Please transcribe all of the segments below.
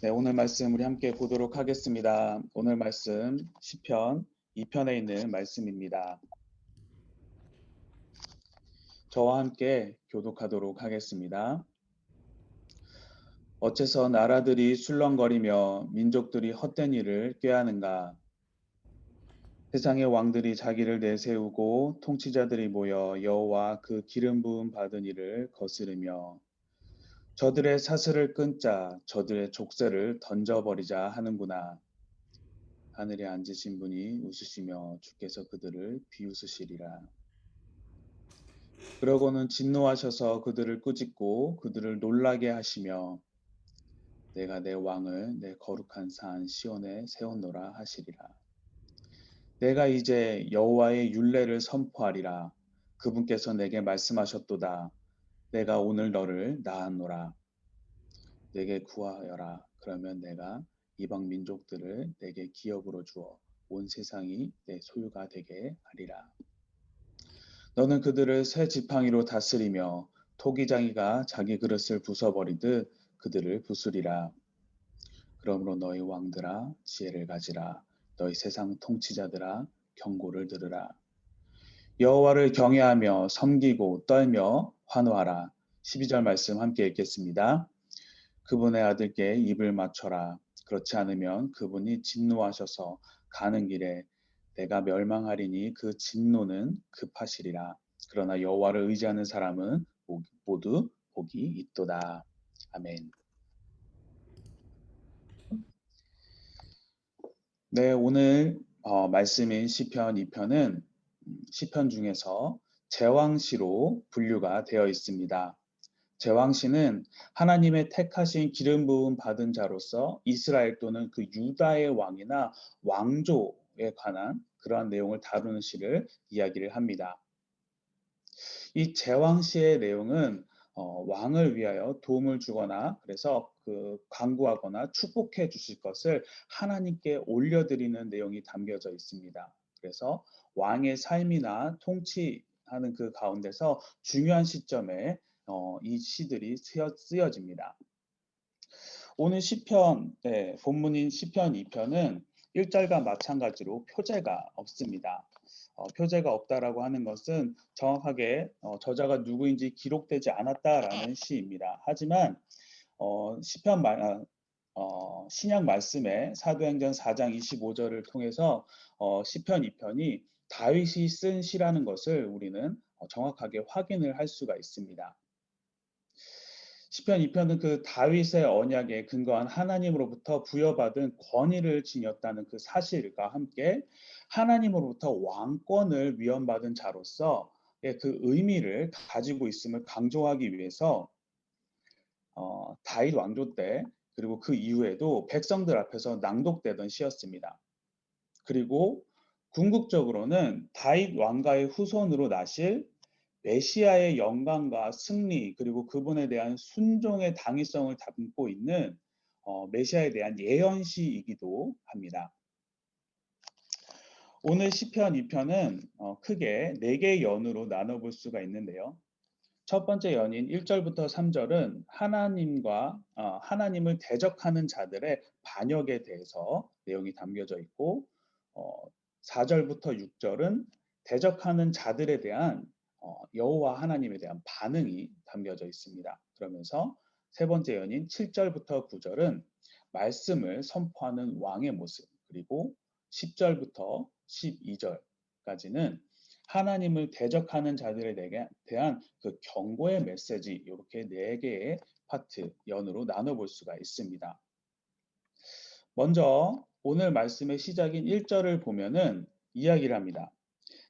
네, 오늘 말씀 우리 함께 보도록 하겠습니다. 오늘 말씀 시편 2편에 있는 말씀입니다. 저와 함께 교독하도록 하겠습니다. 어째서 나라들이 술렁거리며 민족들이 헛된 일을 꾀하는가? 세상의 왕들이 자기를 내세우고 통치자들이 모여 여호와 그 기름 부음 받은 이를 거스르며 저들의 사슬을 끊자 저들의 족쇄를 던져버리자 하는구나. 하늘에 앉으신 분이 웃으시며 주께서 그들을 비웃으시리라. 그러고는 진노하셔서 그들을 꾸짖고 그들을 놀라게 하시며 내가 내 왕을 내 거룩한 산 시온에 세웠노라 하시리라. 내가 이제 여호와의 율례를 선포하리라. 그분께서 내게 말씀하셨도다. 내가 오늘 너를 낳았노라. 내게 구하여라. 그러면 내가 이방 민족들을 내게 기업으로 주어 온 세상이 내 소유가 되게 하리라. 너는 그들을 새 지팡이로 다스리며 토기장이가 자기 그릇을 부숴버리듯 그들을 부수리라. 그러므로 너희 왕들아 지혜를 가지라. 너희 세상 통치자들아 경고를 들으라. 여호와를 경외하며 섬기고 떨며 환호하라. 12절 말씀 함께 읽겠습니다. 그분의 아들께 입을 맞춰라. 그렇지 않으면 그분이 진노하셔서 가는 길에 내가 멸망하리니 그 진노는 급하시리라. 그러나 여호와를 의지하는 사람은 모두 복이 있도다. 아멘. 네, 오늘 말씀인 시편 2편은 시편 중에서 제왕시로 분류가 되어 있습니다. 제왕시는 하나님의 택하신 기름 부음 받은 자로서 이스라엘 또는 그 유다의 왕이나 왕조에 관한 그러한 내용을 다루는 시를 이야기를 합니다. 이 제왕시의 내용은 왕을 위하여 도움을 주거나 그래서 그 간구하거나 축복해 주실 것을 하나님께 올려드리는 내용이 담겨져 있습니다. 그래서 왕의 삶이나 통치하는 그 가운데서 중요한 시점에 이 시들이 쓰여집니다. 오늘 시편, 본문인 시편 2편은 1절과 마찬가지로 표제가 없습니다. 표제가 없다라고 하는 것은 정확하게 저자가 누구인지 기록되지 않았다라는 시입니다. 하지만 신약 말씀의 사도행전 4장 25절을 통해서 시편 2편이 다윗이 쓴 시라는 것을 우리는 정확하게 확인을 할 수가 있습니다. 시편 2편은 그 다윗의 언약에 근거한 하나님으로부터 부여받은 권위를 지녔다는 그 사실과 함께 하나님으로부터 왕권을 위헌받은 자로서 그 의미를 가지고 있음을 강조하기 위해서 다윗 왕조 때 그리고 그 이후에도 백성들 앞에서 낭독되던 시였습니다. 그리고 궁극적으로는 다윗 왕가의 후손으로 나실 메시아의 영광과 승리 그리고 그분에 대한 순종의 당위성을 담고 있는 메시아에 대한 예언시이기도 합니다. 오늘 시편 2편은 크게 4개의 연으로 나눠볼 수가 있는데요. 첫 번째 연인 1절부터 3절은 하나님을 대적하는 자들의 반역에 대해서 내용이 담겨져 있고 4절부터 6절은 대적하는 자들에 대한 여호와 하나님에 대한 반응이 담겨져 있습니다. 그러면서 세 번째 연인 7절부터 9절은 말씀을 선포하는 왕의 모습, 그리고 10절부터 12절까지는 하나님을 대적하는 자들에 대한 그 경고의 메시지, 이렇게 4개의 파트 연으로 나눠볼 수가 있습니다. 먼저 오늘 말씀의 시작인 1절을 보면은 이야기를 합니다.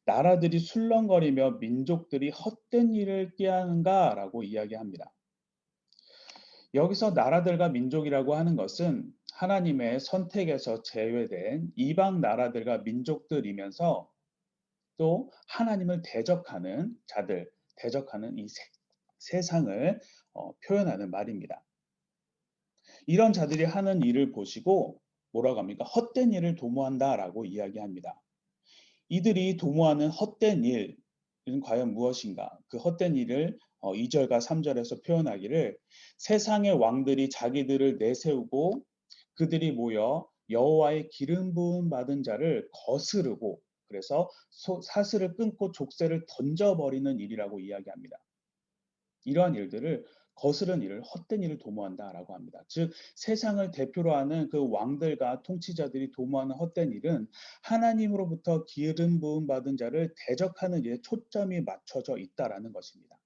나라들이 술렁거리며 민족들이 헛된 일을 꾀하는가 라고 이야기합니다. 여기서 나라들과 민족이라고 하는 것은 하나님의 선택에서 제외된 이방 나라들과 민족들이면서 또 하나님을 대적하는 자들, 대적하는 이 세상을 표현하는 말입니다. 이런 자들이 하는 일을 보시고 뭐라고 합니까? 헛된 일을 도모한다라고 이야기합니다. 이들이 도모하는 헛된 일은 과연 무엇인가? 그 헛된 일을 2절과 3절에서 표현하기를 세상의 왕들이 자기들을 내세우고 그들이 모여 여호와의 기름 부음 받은 자를 거스르고 그래서 사슬을 끊고 족쇄를 던져버리는 일이라고 이야기합니다. 이러한 일들을 거스른 일을 헛된 일을 도모한다라고 합니다. 즉 세상을 대표로 하는 그 왕들과 통치자들이 도모하는 헛된 일은 하나님으로부터 기름 부음 받은 자를 대적하는 일에 초점이 맞춰져 있다라는 것입니다.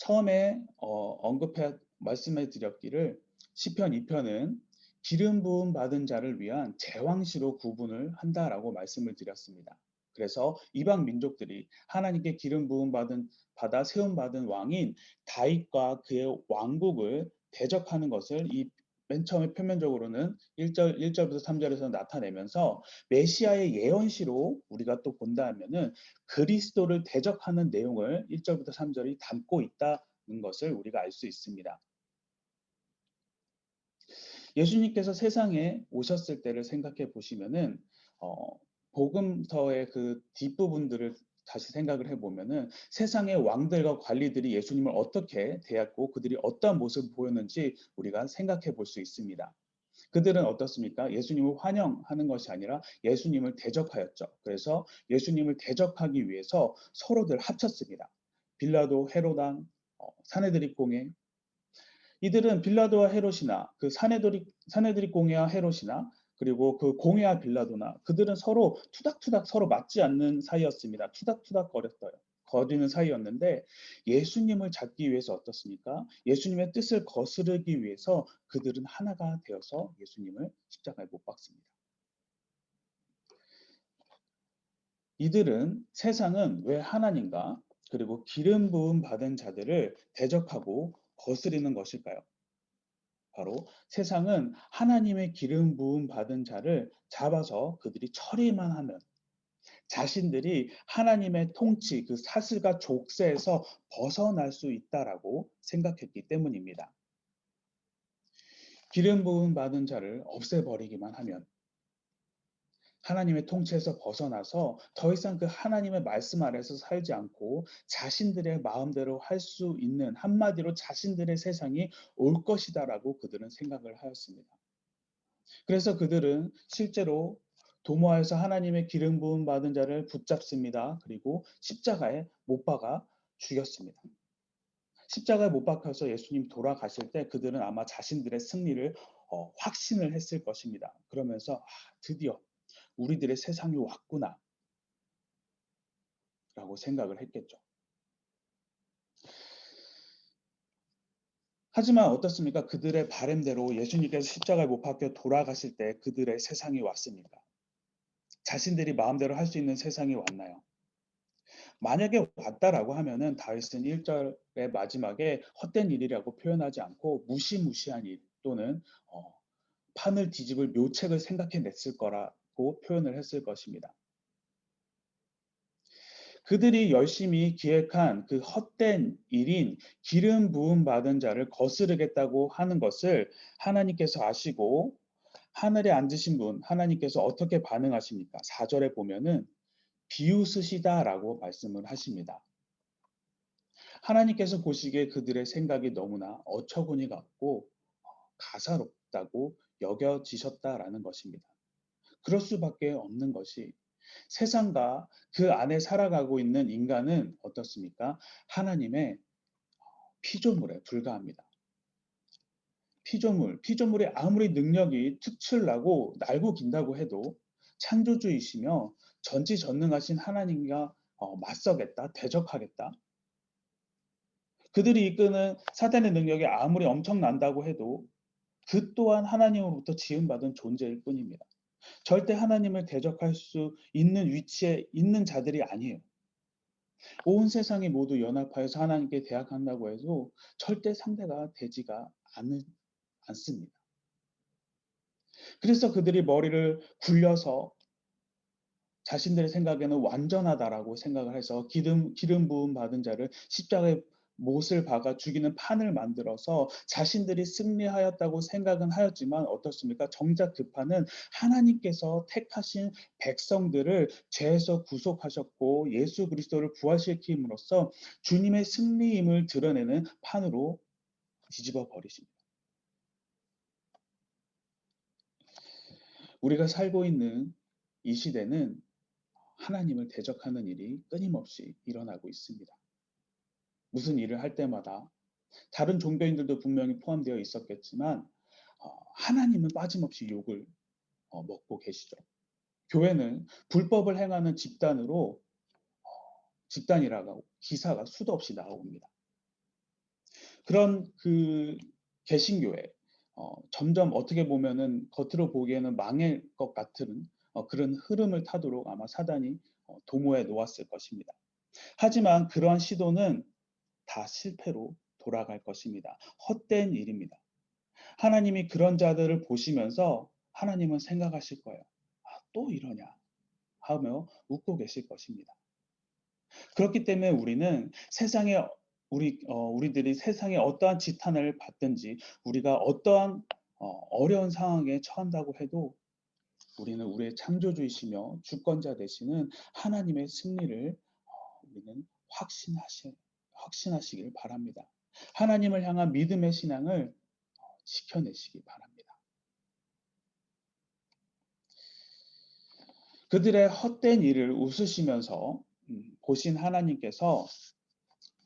처음에 언급해 말씀해 드렸기를 시편 2편은 기름 부음 받은 자를 위한 제왕시로 구분을 한다라고 말씀을 드렸습니다. 그래서 이방 민족들이 하나님께 기름 부음 받아 세움 받은 왕인 다윗과 그의 왕국을 대적하는 것을 이 맨 처음에 표면적으로는 1절부터 3절에서 나타내면서 메시아의 예언시로 우리가 또 본다 하면은 그리스도를 대적하는 내용을 1절부터 3절이 담고 있다는 것을 우리가 알 수 있습니다. 예수님께서 세상에 오셨을 때를 생각해 보시면은 어, 복음서의 그 뒷부분들을 다시 생각을 해보면은 세상의 왕들과 관리들이 예수님을 어떻게 대했고 그들이 어떠한 모습을 보였는지 우리가 생각해 볼 수 있습니다. 그들은 어떻습니까? 예수님을 환영하는 것이 아니라 예수님을 대적하였죠. 그래서 예수님을 대적하기 위해서 서로들 합쳤습니다. 빌라도, 헤로당, 사내들이 공회, 이들은 빌라도와 헤롯이나 그 사내들이 공회와 헤롯이나 그리고 그 공회와 빌라도나 그들은 서로 투닥투닥 서로 맞지 않는 사이였습니다. 투닥투닥 거리는 사이였는데 예수님을 잡기 위해서 어떻습니까? 예수님의 뜻을 거스르기 위해서 그들은 하나가 되어서 예수님을 십자가에 못 박습니다. 이들은 세상은 왜 하나님과 그리고 기름 부음 받은 자들을 대적하고 거스리는 것일까요? 바로 세상은 하나님의 기름 부음 받은 자를 잡아서 그들이 처리만 하면 자신들이 하나님의 통치, 그 사슬과 족쇄에서 벗어날 수 있다라고 생각했기 때문입니다. 기름 부음 받은 자를 없애버리기만 하면 하나님의 통치에서 벗어나서 더 이상 그 하나님의 말씀 아래서 살지 않고 자신들의 마음대로 할 수 있는 한마디로 자신들의 세상이 올 것이다라고 그들은 생각을 하였습니다. 그래서 그들은 실제로 도모하여서 하나님의 기름 부음 받은 자를 붙잡습니다. 그리고 십자가에 못 박아 죽였습니다. 십자가에 못 박혀서 예수님 돌아가실 때 그들은 아마 자신들의 승리를 확신을 했을 것입니다. 그러면서 드디어 우리들의 세상이 왔구나 라고 생각을 했겠죠. 하지만 어떻습니까? 그들의 바램대로 예수님께서 십자가에 못 박혀 돌아가실 때 그들의 세상이 왔습니까? 자신들이 마음대로 할 수 있는 세상이 왔나요? 만약에 왔다라고 하면은 다윗은 1절의 마지막에 헛된 일이라고 표현하지 않고 무시무시한 일 또는 판을 뒤집을 묘책을 생각해냈을 거라고 표현을 했을 것입니다. 그들이 열심히 기획한 그 헛된 일인 기름 부음 받은 자를 거스르겠다고 하는 것을 하나님께서 아시고 하늘에 앉으신 분 하나님께서 어떻게 반응하십니까? 4절에 보면은 비웃으시다라고 말씀을 하십니다. 하나님께서 보시기에 그들의 생각이 너무나 어처구니 같고 가사롭다고 여겨지셨다라는 것입니다. 그럴 수밖에 없는 것이 세상과 그 안에 살아가고 있는 인간은 어떻습니까? 하나님의 피조물에 불과합니다. 피조물이 아무리 능력이 특출나고 날고 긴다고 해도 창조주이시며 전지전능하신 하나님과 맞서겠다, 대적하겠다. 그들이 이끄는 사단의 능력이 아무리 엄청난다고 해도 그 또한 하나님으로부터 지음받은 존재일 뿐입니다. 절대 하나님을 대적할 수 있는 위치에 있는 자들이 아니에요. 온 세상이 모두 연합하여서 하나님께 대항한다고 해도 절대 상대가 되지가 않습니다. 그래서 그들이 머리를 굴려서 자신들의 생각에는 완전하다라고 생각을 해서 기름 부음 받은 자를 십자가에 못을 박아 죽이는 판을 만들어서 자신들이 승리하였다고 생각은 하였지만 어떻습니까? 정작 그 판은 하나님께서 택하신 백성들을 죄에서 구속하셨고 예수 그리스도를 부활시킴으로써 주님의 승리임을 드러내는 판으로 뒤집어 버리십니다. 우리가 살고 있는 이 시대는 하나님을 대적하는 일이 끊임없이 일어나고 있습니다. 무슨 일을 할 때마다 다른 종교인들도 분명히 포함되어 있었겠지만 하나님은 빠짐없이 욕을 먹고 계시죠. 교회는 불법을 행하는 집단이라고 기사가 수도 없이 나옵니다. 그런 그 개신교회 점점 어떻게 보면은 겉으로 보기에는 망할 것 같은 그런 흐름을 타도록 아마 사단이 도모해 놓았을 것입니다. 하지만 그러한 시도는 다 실패로 돌아갈 것입니다. 헛된 일입니다. 하나님이 그런 자들을 보시면서 하나님은 생각하실 거예요. 또 이러냐 하며 웃고 계실 것입니다. 그렇기 때문에 우리는 우리들이 세상에 어떠한 지탄을 받든지 우리가 어떠한 어려운 상황에 처한다고 해도 우리는 우리의 창조주이시며 주권자 되시는 하나님의 승리를 우리는 확신하시길 바랍니다. 하나님을 향한 믿음의 신앙을 지켜내시기 바랍니다. 그들의 헛된 일을 웃으시면서 보신 하나님께서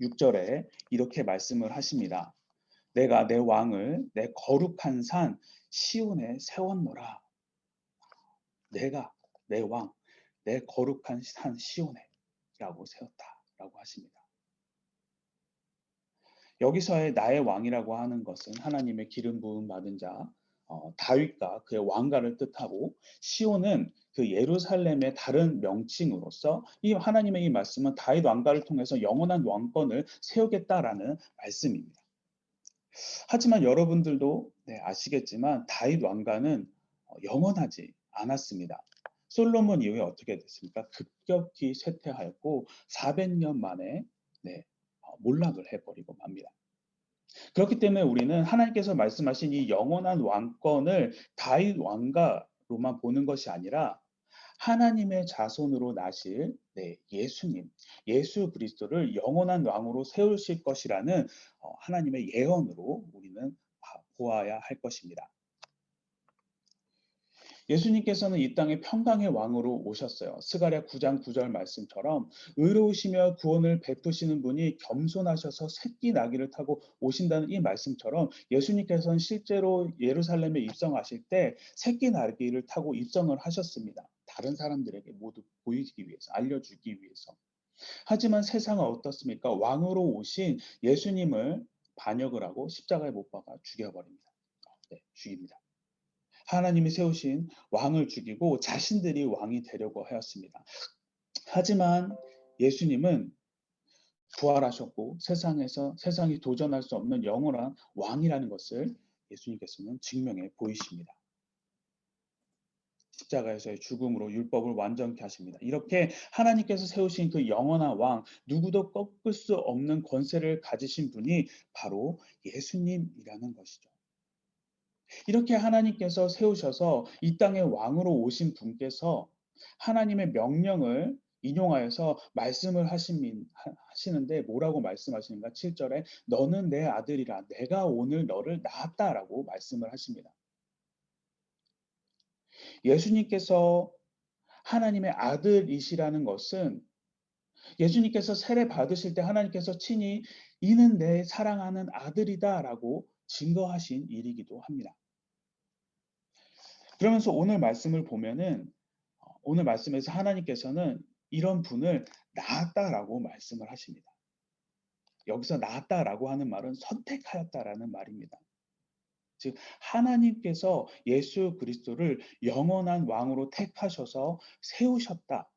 6절에 이렇게 말씀을 하십니다. 내가 내 왕을 내 거룩한 산 시온에 세웠노라. 내가 내 왕, 내 거룩한 산 시온에 라고 세웠다라고 하십니다. 여기서의 나의 왕이라고 하는 것은 하나님의 기름 부음 받은 자 다윗과 그의 왕가를 뜻하고 시온은 그 예루살렘의 다른 명칭으로서 이 하나님의 이 말씀은 다윗 왕가를 통해서 영원한 왕권을 세우겠다라는 말씀입니다. 하지만 여러분들도 아시겠지만 다윗 왕가는 영원하지 않았습니다. 솔로몬 이후에 어떻게 됐습니까? 급격히 쇠퇴하였고 400년 만에 몰락을 해버리고 맙니다. 그렇기 때문에 우리는 하나님께서 말씀하신 이 영원한 왕권을 다윗 왕가로만 보는 것이 아니라 하나님의 자손으로 나실 예수님, 예수 그리스도를 영원한 왕으로 세우실 것이라는 하나님의 예언으로 우리는 보아야 할 것입니다. 예수님께서는 이 땅에 평강의 왕으로 오셨어요. 스가랴 9장 9절 말씀처럼 의로우시며 구원을 베푸시는 분이 겸손하셔서 새끼 나귀를 타고 오신다는 이 말씀처럼 예수님께서는 실제로 예루살렘에 입성하실 때 새끼 나귀를 타고 입성을 하셨습니다. 다른 사람들에게 모두 보이기 위해서, 알려주기 위해서. 하지만 세상은 어떻습니까? 왕으로 오신 예수님을 반역을 하고 십자가에 못 박아 죽여버립니다. 죽입니다. 하나님이 세우신 왕을 죽이고 자신들이 왕이 되려고 하였습니다. 하지만 예수님은 부활하셨고 세상이 도전할 수 없는 영원한 왕이라는 것을 예수님께서는 증명해 보이십니다. 십자가에서의 죽음으로 율법을 완전케 하십니다. 이렇게 하나님께서 세우신 그 영원한 왕, 누구도 꺾을 수 없는 권세를 가지신 분이 바로 예수님이라는 것이죠. 이렇게 하나님께서 세우셔서 이 땅의 왕으로 오신 분께서 하나님의 명령을 인용하여서 말씀을 하시는데 뭐라고 말씀하시는가? 7절에 너는 내 아들이라 내가 오늘 너를 낳았다라고 말씀을 하십니다. 예수님께서 하나님의 아들이시라는 것은 예수님께서 세례 받으실 때 하나님께서 친히 이는 내 사랑하는 아들이다라고 증거하신 일이기도 합니다. 그러면서 오늘 말씀을 보면은 오늘 말씀에서 하나님께서는 이런 분을 낳았다라고 말씀을 하십니다. 여기서 낳았다라고 하는 말은 선택하였다라는 말입니다. 즉 하나님께서 예수 그리스도를 영원한 왕으로 택하셔서 세우셨다.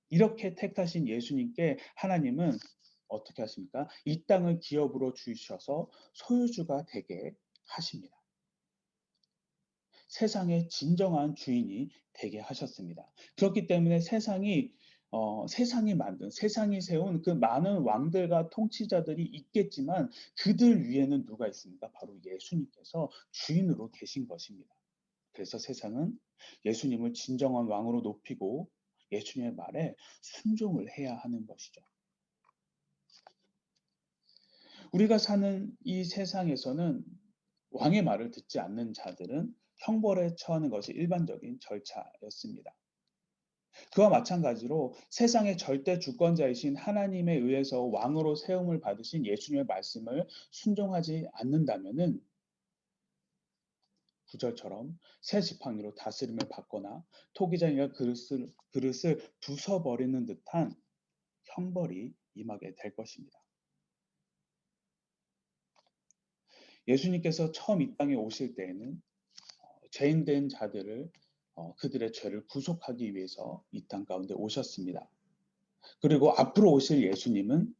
이렇게 택하신 예수님께 하나님은 어떻게 하십니까? 이 땅을 기업으로 주셔서 소유주가 되게 하십니다. 세상의 진정한 주인이 되게 하셨습니다. 그렇기 때문에 세상이 세상이 세운 그 많은 왕들과 통치자들이 있겠지만 그들 위에는 누가 있습니까? 바로 예수님께서 주인으로 계신 것입니다. 그래서 세상은 예수님을 진정한 왕으로 높이고 예수님의 말에 순종을 해야 하는 것이죠. 우리가 사는 이 세상에서는 왕의 말을 듣지 않는 자들은 형벌에 처하는 것이 일반적인 절차였습니다. 그와 마찬가지로 세상의 절대 주권자이신 하나님에 의해서 왕으로 세움을 받으신 예수님의 말씀을 순종하지 않는다면은 구절처럼 새 지팡이로 다스림을 받거나 토기장이가 그릇을 부숴버리는 듯한 형벌이 임하게 될 것입니다. 예수님께서 처음 이 땅에 오실 때에는 죄인된 자들을 그들의 죄를 구속하기 위해서 이 땅 가운데 오셨습니다. 그리고 앞으로 오실 예수님은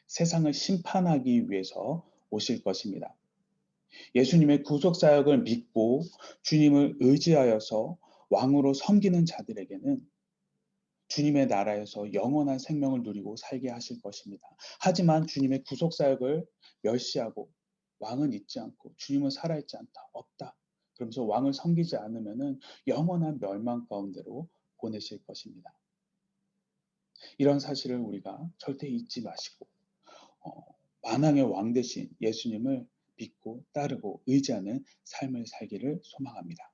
세상을 심판하기 위해서 오실 것입니다. 예수님의 구속 사역을 믿고 주님을 의지하여서 왕으로 섬기는 자들에게는 주님의 나라에서 영원한 생명을 누리고 살게 하실 것입니다. 하지만 주님의 구속 사역을 멸시하고 왕은 있지 않고 주님은 살아있지 않다, 없다. 그러면서 왕을 섬기지 않으면은 영원한 멸망 가운데로 보내실 것입니다. 이런 사실을 우리가 절대 잊지 마시고 만왕의 왕 되신 예수님을 믿고 따르고 의지하는 삶을 살기를 소망합니다.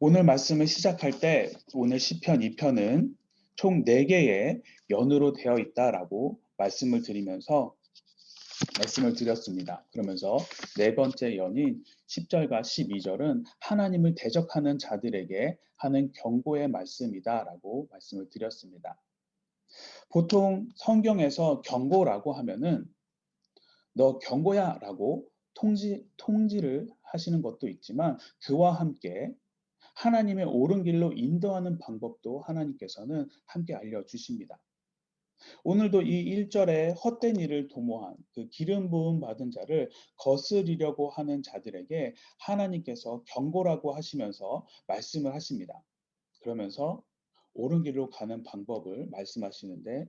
오늘 말씀을 시작할 때 오늘 시편 2편은 총 4개의 연으로 되어 있다라고 말씀을 드렸습니다. 그러면서 네 번째 연인 10절과 12절은 하나님을 대적하는 자들에게 하는 경고의 말씀이다라고 말씀을 드렸습니다. 보통 성경에서 경고라고 하면은 너 경고야 라고 통지를 하시는 것도 있지만 그와 함께 하나님의 옳은 길로 인도하는 방법도 하나님께서는 함께 알려주십니다. 오늘도 이 1절에 헛된 일을 도모한 그 기름 부음 받은 자를 거스리려고 하는 자들에게 하나님께서 경고라고 하시면서 말씀을 하십니다. 그러면서 옳은 길로 가는 방법을 말씀하시는데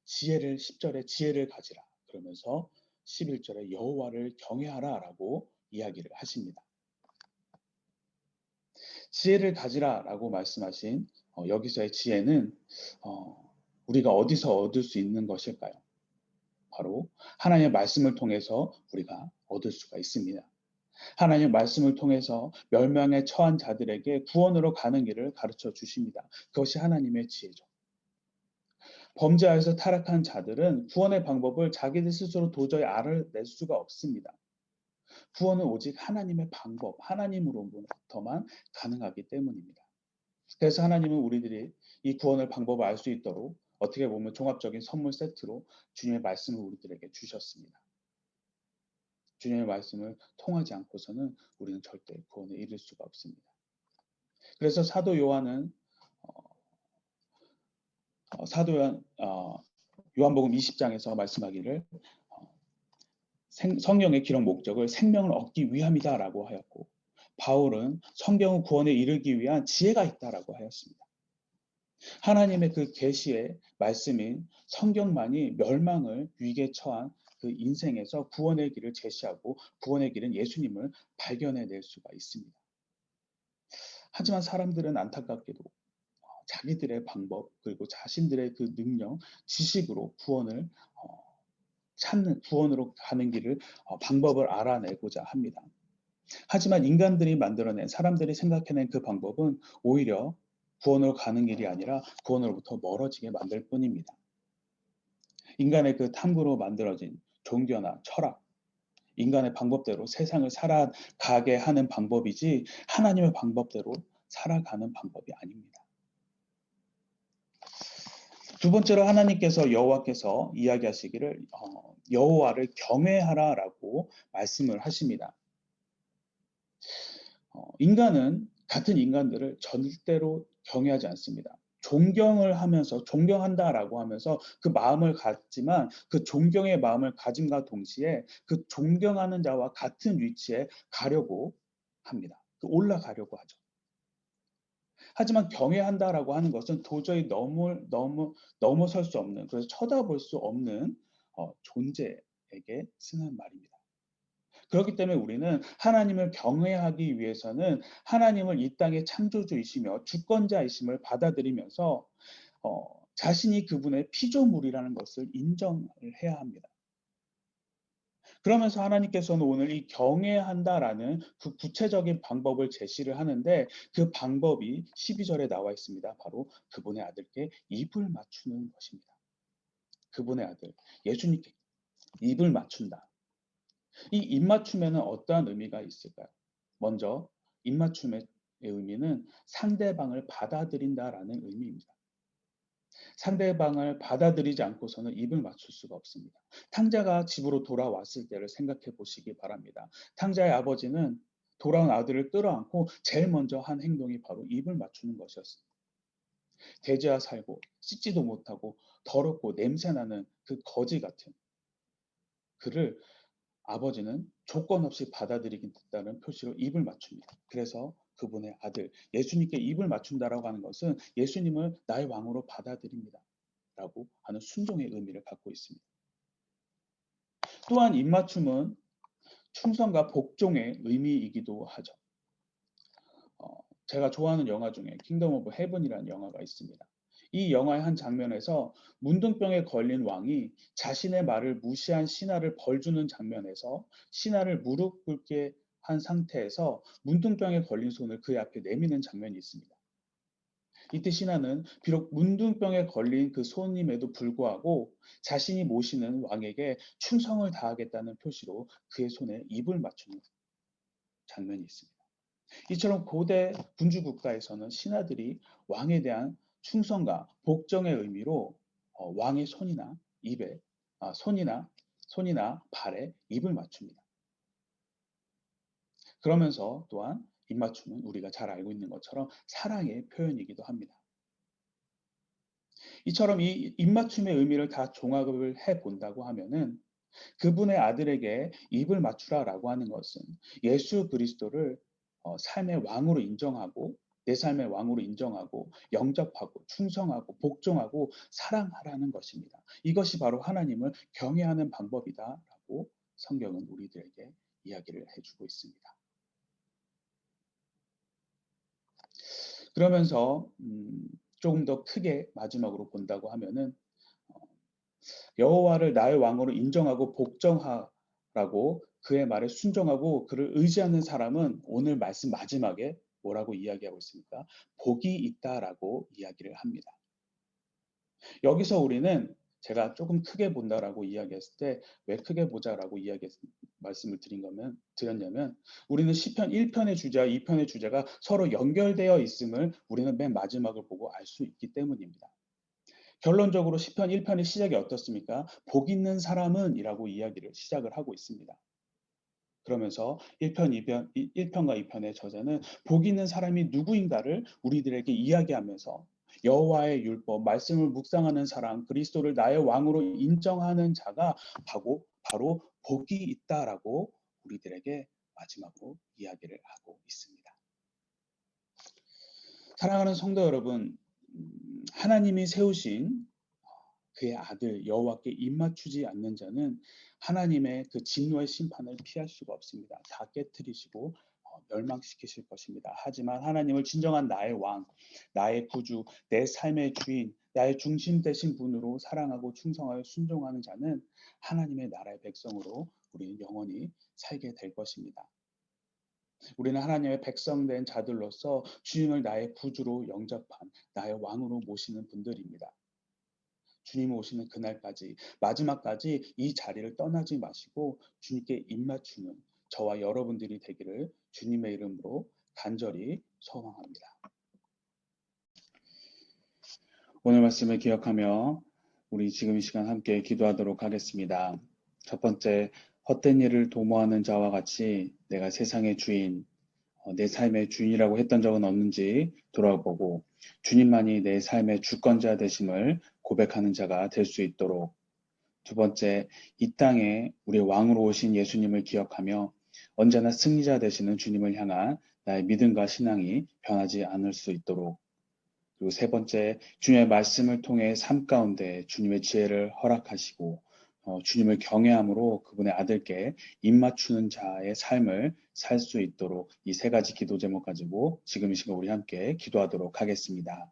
10절에 지혜를 가지라 그러면서 11절에 여호와를 경외하라 라고 이야기를 하십니다. 지혜를 가지라 라고 말씀하신 여기서의 지혜는 우리가 어디서 얻을 수 있는 것일까요? 바로 하나님의 말씀을 통해서 우리가 얻을 수가 있습니다. 하나님의 말씀을 통해서 멸망에 처한 자들에게 구원으로 가는 길을 가르쳐 주십니다. 그것이 하나님의 지혜죠. 범죄하여서 타락한 자들은 구원의 방법을 자기들 스스로 도저히 알아낼 수가 없습니다. 구원은 오직 하나님의 방법, 하나님으로부터만 가능하기 때문입니다. 그래서 하나님은 우리들이 이 구원의 방법을 알 수 있도록 어떻게 보면 종합적인 선물 세트로 주님의 말씀을 우리들에게 주셨습니다. 주님의 말씀을 통하지 않고서는 우리는 절대 구원에 이를 수가 없습니다. 그래서 사도 요한은 요한복음 20장에서 말씀하기를 성경의 기록 목적을 생명을 얻기 위함이다라고 하였고 바울은 성경은 구원에 이르기 위한 지혜가 있다라고 하였습니다. 하나님의 그 계시의 말씀인 성경만이 멸망을 위기에 처한 그 인생에서 구원의 길을 제시하고 구원의 길은 예수님을 발견해낼 수가 있습니다. 하지만 사람들은 안타깝게도 자기들의 방법 그리고 자신들의 그 능력, 지식으로 구원으로 가는 길을 방법을 알아내고자 합니다. 하지만 인간들이 만들어낸 사람들이 생각해낸 그 방법은 오히려 구원으로 가는 길이 아니라 구원으로부터 멀어지게 만들 뿐입니다. 인간의 그 탐구로 만들어진 종교나 철학, 인간의 방법대로 세상을 살아가게 하는 방법이지 하나님의 방법대로 살아가는 방법이 아닙니다. 두 번째로 하나님께서 여호와께서 이야기하시기를 여호와를 경외하라라고 말씀을 하십니다. 인간은 같은 인간들을 절대로 경외하지 않습니다. 존경을 하면서 존경한다라고 하면서 그 마음을 갖지만 그 존경의 마음을 가짐과 동시에 그 존경하는 자와 같은 위치에 가려고 합니다. 올라가려고 하죠. 하지만 경외한다라고 하는 것은 도저히 넘어설 수 없는, 그래서 쳐다볼 수 없는 존재에게 쓰는 말입니다. 그렇기 때문에 우리는 하나님을 경외하기 위해서는 하나님을 이 땅의 창조주이시며 주권자이심을 받아들이면서 자신이 그분의 피조물이라는 것을 인정을 해야 합니다. 그러면서 하나님께서는 오늘 이 경외한다라는 그 구체적인 방법을 제시를 하는데 그 방법이 12절에 나와 있습니다. 바로 그분의 아들께 입을 맞추는 것입니다. 그분의 아들, 예수님께 입을 맞춘다. 이 입맞춤에는 어떠한 의미가 있을까요? 먼저 입맞춤의 의미는 상대방을 받아들인다라는 의미입니다. 상대방을 받아들이지 않고서는 입을 맞출 수가 없습니다. 탕자가 집으로 돌아왔을 때를 생각해 보시기 바랍니다. 탕자의 아버지는 돌아온 아들을 끌어안고 제일 먼저 한 행동이 바로 입을 맞추는 것이었습니다. 돼지와 살고 씻지도 못하고 더럽고 냄새나는 그 거지 같은 그를 아버지는 조건 없이 받아들이겠다는 표시로 입을 맞춥니다. 그래서 그분의 아들 예수님께 입을 맞춘다라고 하는 것은 예수님을 나의 왕으로 받아들입니다. 라고 하는 순종의 의미를 갖고 있습니다. 또한 입맞춤은 충성과 복종의 의미이기도 하죠. 제가 좋아하는 영화 중에 킹덤 오브 헤븐이라는 영화가 있습니다. 이 영화의 한 장면에서 문둥병에 걸린 왕이 자신의 말을 무시한 신하를 벌주는 장면에서 신하를 무릎 꿇게 한 상태에서 문둥병에 걸린 손을 그의 앞에 내미는 장면이 있습니다. 이때 신하는 비록 문둥병에 걸린 그 손임에도 불구하고 자신이 모시는 왕에게 충성을 다하겠다는 표시로 그의 손에 입을 맞추는 장면이 있습니다. 이처럼 고대 군주 국가에서는 신하들이 왕에 대한 충성과 복종의 의미로 왕의 손이나 입에 손이나 발에 입을 맞춥니다. 그러면서 또한 입맞춤은 우리가 잘 알고 있는 것처럼 사랑의 표현이기도 합니다. 이처럼 이 입맞춤의 의미를 다 종합을 해 본다고 하면은 그분의 아들에게 입을 맞추라라고 하는 것은 예수 그리스도를 삶의 왕으로 인정하고 내 삶의 왕으로 인정하고 영접하고 충성하고 복종하고 사랑하라는 것입니다. 이것이 바로 하나님을 경외하는 방법이다라고 성경은 우리들에게 이야기를 해주고 있습니다. 그러면서 조금 더 크게 마지막으로 본다고 하면은 여호와를 나의 왕으로 인정하고 복종하라고 그의 말에 순종하고 그를 의지하는 사람은 오늘 말씀 마지막에 뭐라고 이야기하고 있습니까? 복이 있다라고 이야기를 합니다. 여기서 우리는 제가 조금 크게 본다라고 이야기했을 때 왜 크게 보자라고 말씀을 드렸냐면 우리는 시편 1편의 주제와 2편의 주제가 서로 연결되어 있음을 우리는 맨 마지막을 보고 알 수 있기 때문입니다. 결론적으로 시편 1편의 시작이 어떻습니까? 복 있는 사람은 이라고 이야기를 시작을 하고 있습니다. 그러면서 1편과 2편의 저자는 복 있는 사람이 누구인가를 우리들에게 이야기하면서 여호와의 율법, 말씀을 묵상하는 사람, 그리스도를 나의 왕으로 인정하는 자가 바로 복이 있다라고 우리들에게 마지막으로 이야기를 하고 있습니다. 사랑하는 성도 여러분, 하나님이 세우신 그의 아들 여호와께 입맞추지 않는 자는 하나님의 그 진노의 심판을 피할 수가 없습니다. 다 깨뜨리시고 멸망시키실 것입니다. 하지만 하나님을 진정한 나의 왕, 나의 구주, 내 삶의 주인, 나의 중심 되신 분으로 사랑하고 충성하여 순종하는 자는 하나님의 나라의 백성으로 우리는 영원히 살게 될 것입니다. 우리는 하나님의 백성된 자들로서 주님을 나의 구주로 영접한 나의 왕으로 모시는 분들입니다. 주님 오시는 그날까지 마지막까지 이 자리를 떠나지 마시고 주님께 입맞추는 저와 여러분들이 되기를 주님의 이름으로 간절히 소망합니다. 오늘 말씀을 기억하며 우리 지금 이 시간 함께 기도하도록 하겠습니다. 첫 번째, 헛된 일을 도모하는 자와 같이 내가 세상의 주인, 내 삶의 주인이라고 했던 적은 없는지 돌아보고 주님만이 내 삶의 주권자 되심을 고백하는 자가 될 수 있도록. 두 번째, 이 땅에 우리 왕으로 오신 예수님을 기억하며 언제나 승리자 되시는 주님을 향한 나의 믿음과 신앙이 변하지 않을 수 있도록. 그리고 세 번째, 주님의 말씀을 통해 삶 가운데 주님의 지혜를 허락하시고 주님을 경외함으로 그분의 아들께 입맞추는 자의 삶을 살 수 있도록 이 세 가지 기도 제목 가지고 지금 이 시간 우리 함께 기도하도록 하겠습니다.